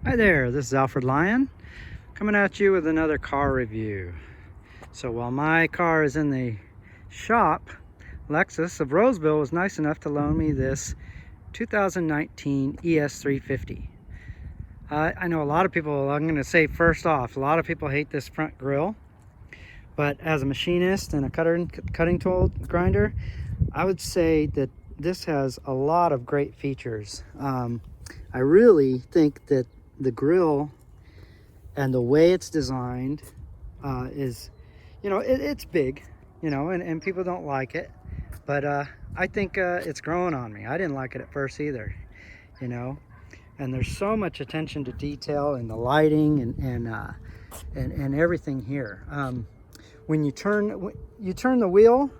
Hi there, this is Alfred Lyon coming at you with another car review. So while my car is in the shop, Lexus of Roseville was nice enough to loan me this 2019 ES350. I know a lot of people, I'm going to say first off, a lot of people hate this front grille, but as a machinist and a cutting tool grinder, I would say that this has a lot of great features. I really think that the grill and the way it's designed is, it's big, and people don't like it, but I think it's growing on me. I didn't like it at first either, and there's so much attention to detail and the lighting and everything here. When you turn the wheel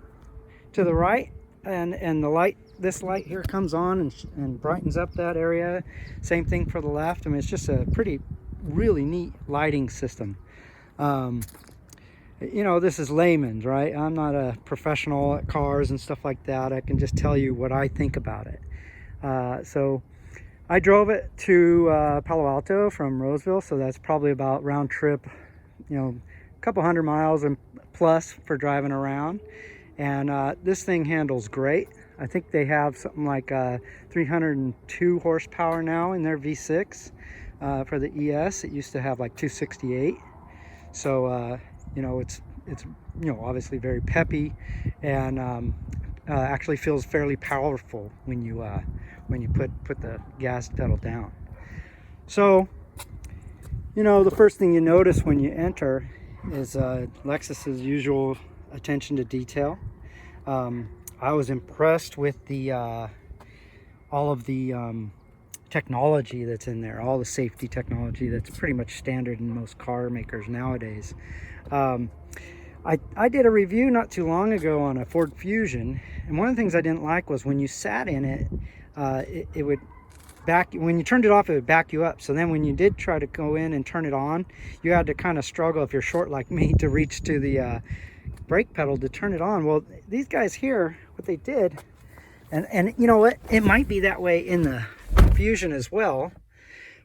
to the right, and the light, this light here comes on and brightens up that area. Same thing for the left. I mean, it's just a really neat lighting system. This is layman's, right? I'm not a professional at cars and stuff like that. I can just tell you what I think about it. So I drove it to Palo Alto from Roseville, so that's probably about round trip, a couple hundred miles and plus for driving around. And this thing handles great. I think they have something like 302 horsepower now in their V6 for the ES. It used to have like 268. So it's obviously very peppy, and actually feels fairly powerful when you put the gas pedal down. So the first thing you notice when you enter is Lexus's usual attention to detail. I was impressed with the all of the technology that's in there, all the safety technology that's pretty much standard in most car makers nowadays. I did a review not too long ago on a Ford Fusion, and one of the things I didn't like was when you sat in it, it would when you turned it off, it would back you up. So then when you did try to go in and turn it on, you had to kind of struggle, if you're short like me, to reach to the brake pedal to turn it on. Well, these guys here, what they did, and you know what, it might be that way in the Fusion as well,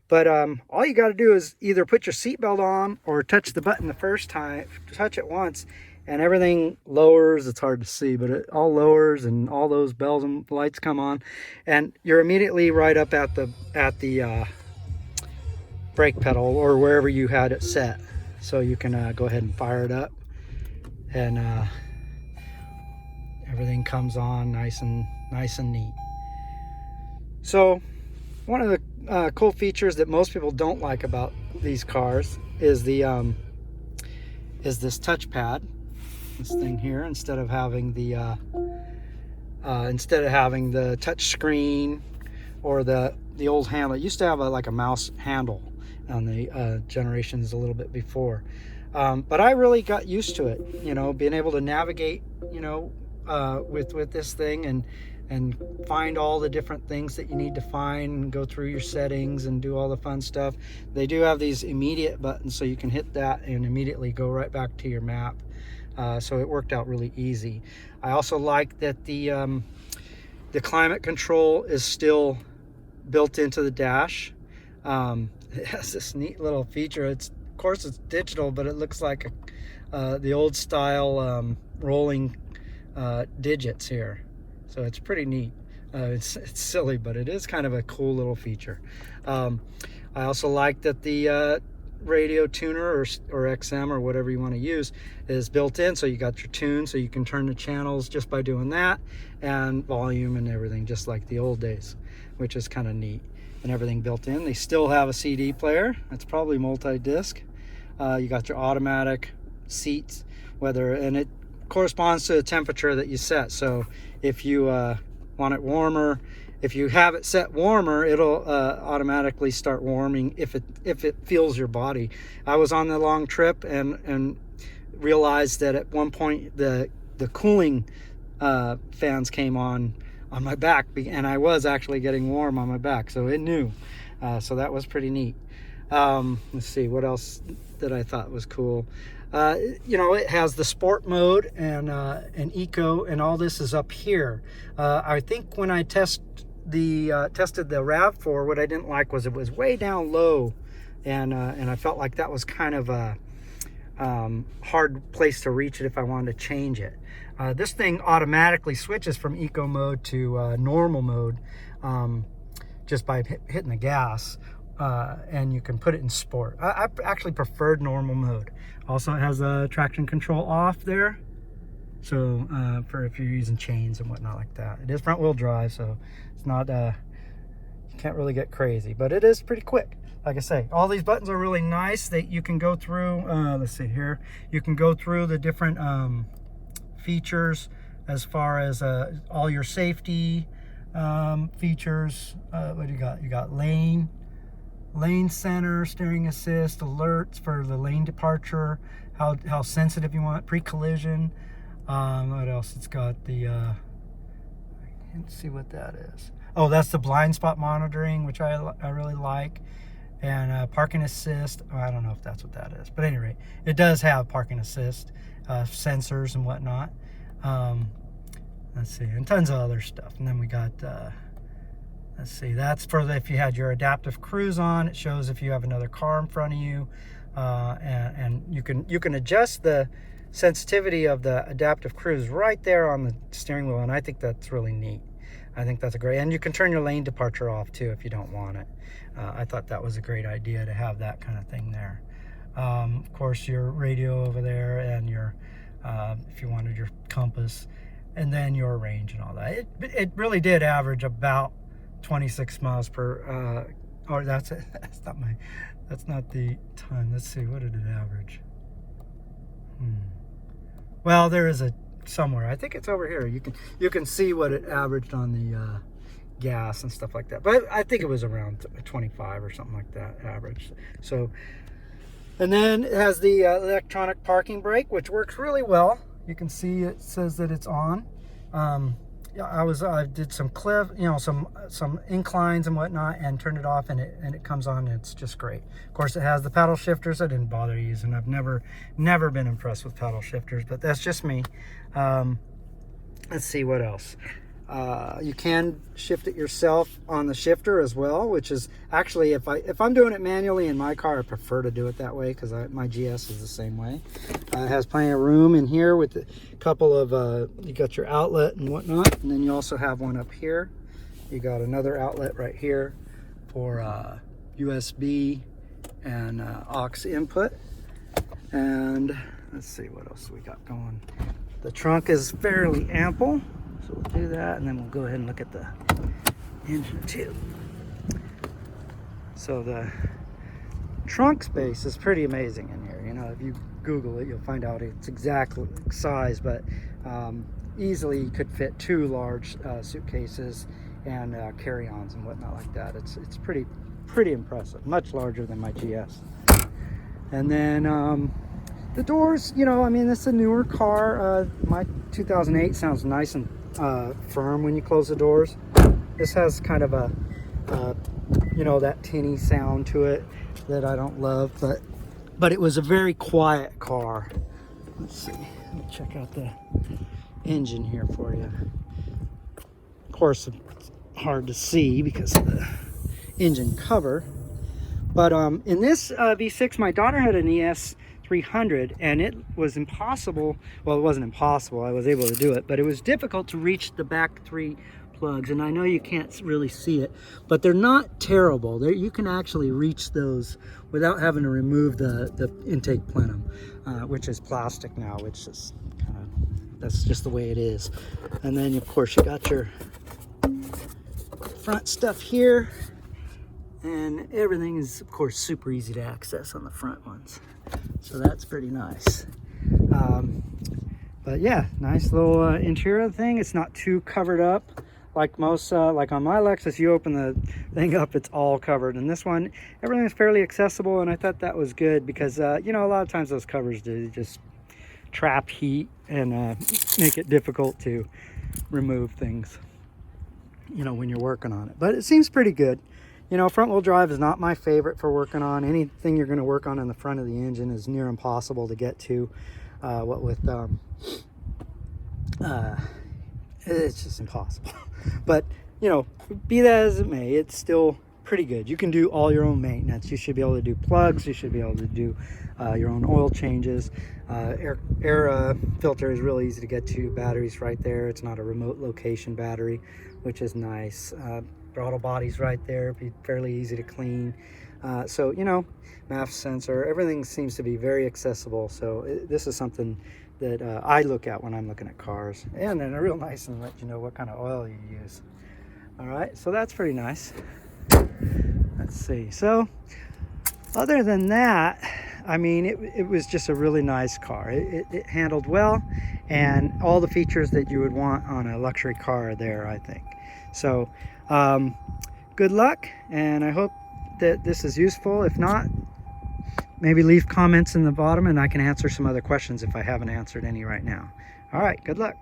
but all you got to do is either put your seatbelt on or touch the button the first time, touch it once, and everything lowers. It's hard to see, but it all lowers, and all those bells and lights come on, and you're immediately right up at the brake pedal or wherever you had it set, so you can go ahead and fire it up, and everything comes on nice and neat. So one of the cool features that most people don't like about these cars is the this touchpad, this thing here. Instead of having the touch screen or the old handle, it used to have like a mouse handle on the generations a little bit before. But I really got used to it, being able to navigate, with this thing and find all the different things that you need to find, and go through your settings and do all the fun stuff. They do have these immediate buttons, so you can hit that and immediately go right back to your map. So it worked out really easy. I also like that the climate control is still built into the dash. It has this neat little feature. Of course it's digital, but it looks like the old style rolling digits here, so it's pretty neat. It's silly, but it is kind of a cool little feature. I also like that the radio tuner or XM or whatever you want to use is built in, so you got your tune, so you can turn the channels just by doing that, and volume and everything, just like the old days, which is kind of neat. And everything built in. They still have a CD player. It's probably multi-disc. You got your automatic seats, and it corresponds to the temperature that you set. So if you want it warmer, if you have it set warmer, it'll automatically start warming if it feels your body. I was on the long trip and realized that at one point the cooling fans came on my back, and I was actually getting warm on my back, so it knew. So that was pretty neat. Let's see what else that I thought was cool. It has the sport mode and eco, and all this is up here. I think when I tested the RAV4, what I didn't like was it was way down low and I felt like that was kind of a hard place to reach it if I wanted to change it. This thing automatically switches from eco mode to normal mode just by hitting the gas, and you can put it in sport. I actually preferred normal mode. Also, it has a traction control off there, so for if you're using chains and whatnot like that. It is front wheel drive, so it's not you can't really get crazy, but it is pretty quick. Like I say, all these buttons are really nice. You can go through, let's see here, you can go through the different features as far as all your safety features. What do you got? You got lane center, steering assist, alerts for the lane departure, how sensitive you want, pre-collision. What else? It's got the, I can't see what that is. Oh, that's the blind spot monitoring, which I really like. And parking assist. Oh, I don't know if that's what that is, but at any rate, it does have parking assist, sensors and whatnot. Let's see, and tons of other stuff. And then we got, let's see, that's for if you had your adaptive cruise on. It shows if you have another car in front of you, and you can adjust the sensitivity of the adaptive cruise right there on the steering wheel, and I think that's really neat. I think that's a great, and you can turn your lane departure off too if you don't want it. I thought that was a great idea to have that kind of thing there. Of course, your radio over there, and your if you wanted your compass, and then your range and all that. It really did average about 26 miles per. Or that's it. That's not the time. Let's see, what did it average? Well, there is a somewhere. I think it's over here. You can see what it averaged on the gas and stuff like that. But I think it was around 25 or something like that average. So, and then it has the electronic parking brake, which works really well. You can see it says that it's on. I did some cliff, some inclines and whatnot, and turned it off, and it comes on, and it's just great. Of course, it has the paddle shifters. I didn't bother using. I've never been impressed with paddle shifters, but that's just me. Let's see what else. You can shift it yourself on the shifter as well, which is actually, if I'm doing it manually in my car, I prefer to do it that way, because my GS is the same way. It has plenty of room in here with a couple of, you got your outlet and whatnot, and then you also have one up here. You got another outlet right here for USB and aux input. And let's see what else we got going. The trunk is fairly ample, so we'll do that, and then we'll go ahead and look at the engine too. So the trunk space is pretty amazing in here. If you Google it, you'll find out its exact size, but easily you could fit 2 large suitcases and carry-ons and whatnot like that. It's pretty impressive, much larger than my GS. And then the doors, I mean, this is a newer car. My 2008 sounds nice and firm when you close the doors. This has kind of a that tinny sound to it that I don't love, but it was a very quiet car. Let's see, let me check out the engine here for you. Of course, it's hard to see because of the engine cover, but in this V6, my daughter had an ES350, and it was impossible. Well, it wasn't impossible, I was able to do it, but it was difficult to reach the back 3 plugs, and I know you can't really see it, but they're not terrible. You can actually reach those without having to remove the intake plenum, which is plastic now, which is that's just the way it is. And then of course you got your front stuff here, and everything is of course super easy to access on the front ones, so that's pretty nice. But yeah, nice little interior thing. It's not too covered up like most, like on my Lexus, you open the thing up, it's all covered. And this one, everything is fairly accessible, and I thought that was good because, a lot of times those covers do just trap heat and make it difficult to remove things, when you're working on it. But it seems pretty good. Front wheel drive is not my favorite for working on. Anything you're going to work on in the front of the engine is near impossible to get to. What with it's just impossible. But be that as it may, it's still pretty good. You can do all your own maintenance. You should be able to do plugs. You should be able to do your own oil changes. Air filter is really easy to get to. Batteries right there. It's not a remote location battery, which is nice. Throttle body's right there. Be fairly easy to clean. So, you know, MAF sensor, everything seems to be very accessible. So this is something that I look at when I'm looking at cars. And then a real nice and let you know what kind of oil you use. All right, so that's pretty nice. Let's see. So other than that, I mean, it was just a really nice car. It handled well, and all the features that you would want on a luxury car are there, I think. So good luck, and I hope that this is useful. If not, maybe leave comments in the bottom and I can answer some other questions if I haven't answered any right now. All right, good luck.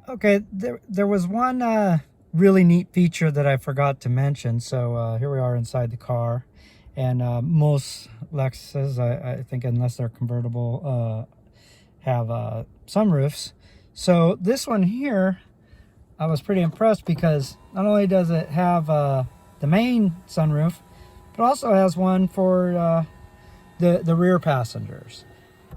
Okay, there was one really neat feature that I forgot to mention. So here we are inside the car, and most Lexuses, I think, unless they're convertible, have sunroofs. So this one here, I was pretty impressed because not only does it have the main sunroof, but also has one for the rear passengers.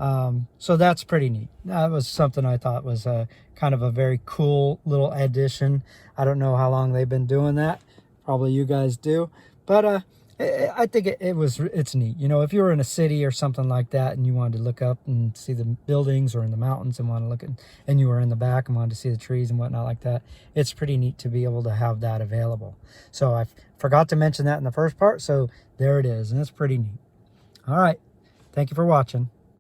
So that's pretty neat. That was something I thought was kind of a very cool little addition. I don't know how long they've been doing that. Probably you guys do. But I think it's neat. You know, if you were in a city or something like that and you wanted to look up and see the buildings, or in the mountains and want to look at, and you were in the back and wanted to see the trees and whatnot like that, it's pretty neat to be able to have that available. So I forgot to mention that in the first part. So there it is, and it's pretty neat. All right. Thank you for watching.